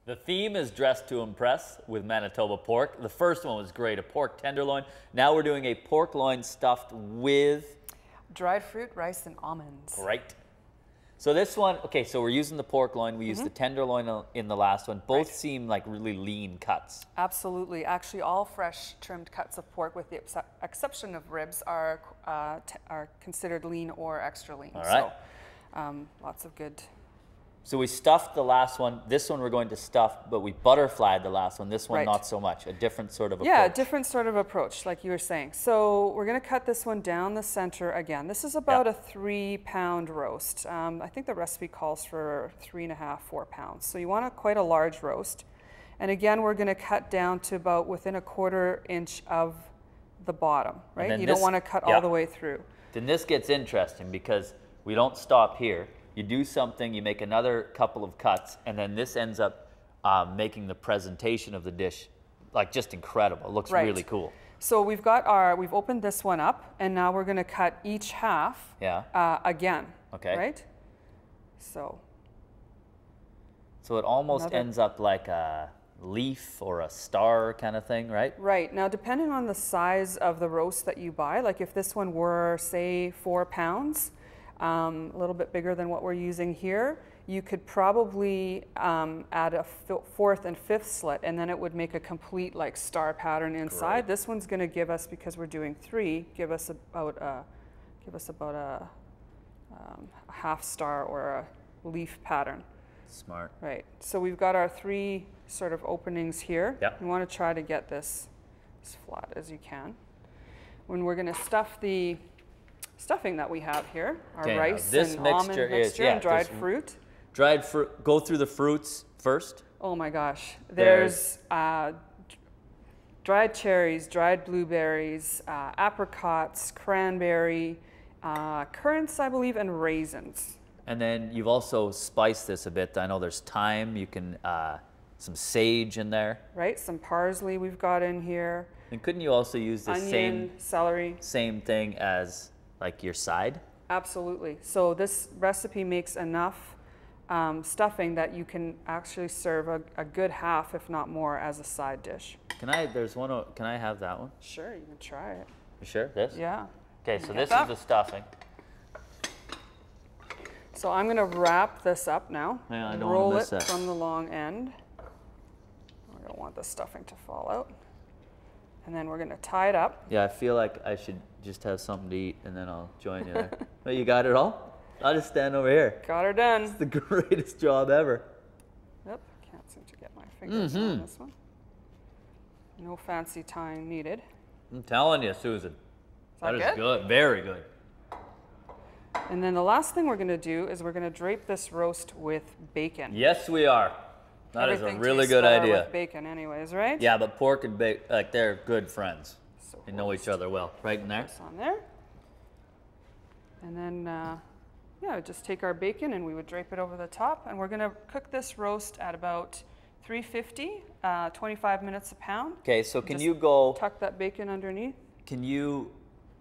The theme is dressed to impress with Manitoba pork. The first one was great, a pork tenderloin. Now we're doing a pork loin stuffed with dried fruit, rice, and almonds. Great. So this one, okay, so we're using the pork loin. We used the tenderloin in the last one. Both seem like really lean cuts. Absolutely. Actually, all fresh trimmed cuts of pork, with the exception of ribs, are considered lean or extra lean. All right. So lots of good. So we stuffed the last one. This one we're going to stuff, but we butterflied the last one. This one not so much. A different sort of approach. Yeah, different sort of approach, like you were saying. So we're going to cut this one down the center again. This is about a 3-pound roast. I think the recipe calls for 3.5, 4 pounds. So you want quite a large roast. And again, we're going to cut down to about within a 1/4 inch of the bottom, right? You don't want to cut all the way through. Then this gets interesting because we don't stop here. You do something, you make another couple of cuts, and then this ends up making the presentation of the dish like just incredible. It looks really cool. So we've opened this one up, and now we're going to cut each half again. Okay. Right? So it almost ends up like a leaf or a star kind of thing, right? Right. Now, depending on the size of the roast that you buy, like if this one were, say, 4 pounds, a little bit bigger than what we're using here, you could probably add a 4th and 5th slit, and then it would make a complete like star pattern inside. Great. This one's going to give us, because we're doing 3, give us about a half star or a leaf pattern. Smart. Right. So we've got our 3 sort of openings here. Yep. You want to try to get this as flat as you can. When we're going to stuff the stuffing that we have here, our rice and almond mixture and dried fruit. Dried fruit, go through the fruits first. Oh my gosh. There's dried cherries, dried blueberries, apricots, cranberry, currants, I believe, and raisins. And then you've also spiced this a bit. I know there's thyme, you can, some sage in there. Right, some parsley we've got in here. And couldn't you also use the onion, celery. Same thing as like your side? Absolutely. So this recipe makes enough stuffing that you can actually serve a good half, if not more, as a side dish. Can I have that one? Sure, you can try it. You sure? This? Yeah. Okay, so this is the stuffing. So I'm going to wrap this up now. Yeah, I don't roll want to miss it that. from the long end. I don't want the stuffing to fall out. And then we're going to tie it up. Yeah, I feel like I should just have something to eat and then I'll join you there. Oh, you got it all? I'll just stand over here. Got her done. It's the greatest job ever. Yep, can't seem to get my fingers on this one. No fancy tying needed. I'm telling you, Susan. That is good. Very good. And then the last thing we're going to do is we're going to drape this roast with bacon. Yes, we are. That is a really good idea. With bacon anyways, right? Yeah, but pork and bacon, like they're good friends. So they know each other well. Right in there? This on there. And then, yeah, just take our bacon and we would drape it over the top. And we're going to cook this roast at about 350, 25 minutes a pound. Okay, so can you tuck that bacon underneath? Can you,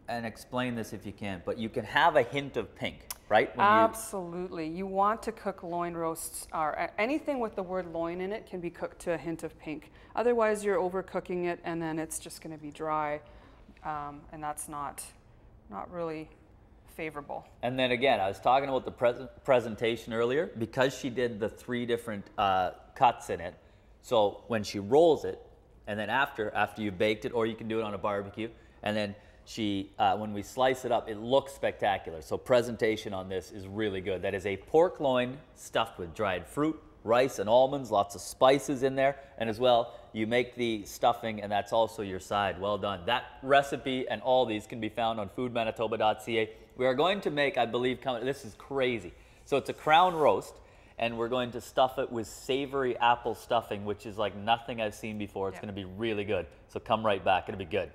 and explain this if you can, but you can have a hint of pink, right? Absolutely. You want to cook loin roasts, or anything with the word loin in it can be cooked to a hint of pink. Otherwise, you're overcooking it and then it's just going to be dry, and that's not really favorable. And then again, I was talking about the presentation earlier, because she did the 3 different cuts in it. So when she rolls it, and then after you baked it, or you can do it on a barbecue, and then when we slice it up, it looks spectacular. So presentation on this is really good. That is a pork loin stuffed with dried fruit, rice, and almonds, lots of spices in there. And as well, you make the stuffing, and that's also your side. Well done. That recipe and all these can be found on foodManitoba.ca. We are going to make, I believe, this is crazy. So it's a crown roast, and we're going to stuff it with savory apple stuffing, which is like nothing I've seen before. It's going to be really good. So come right back. It'll be good.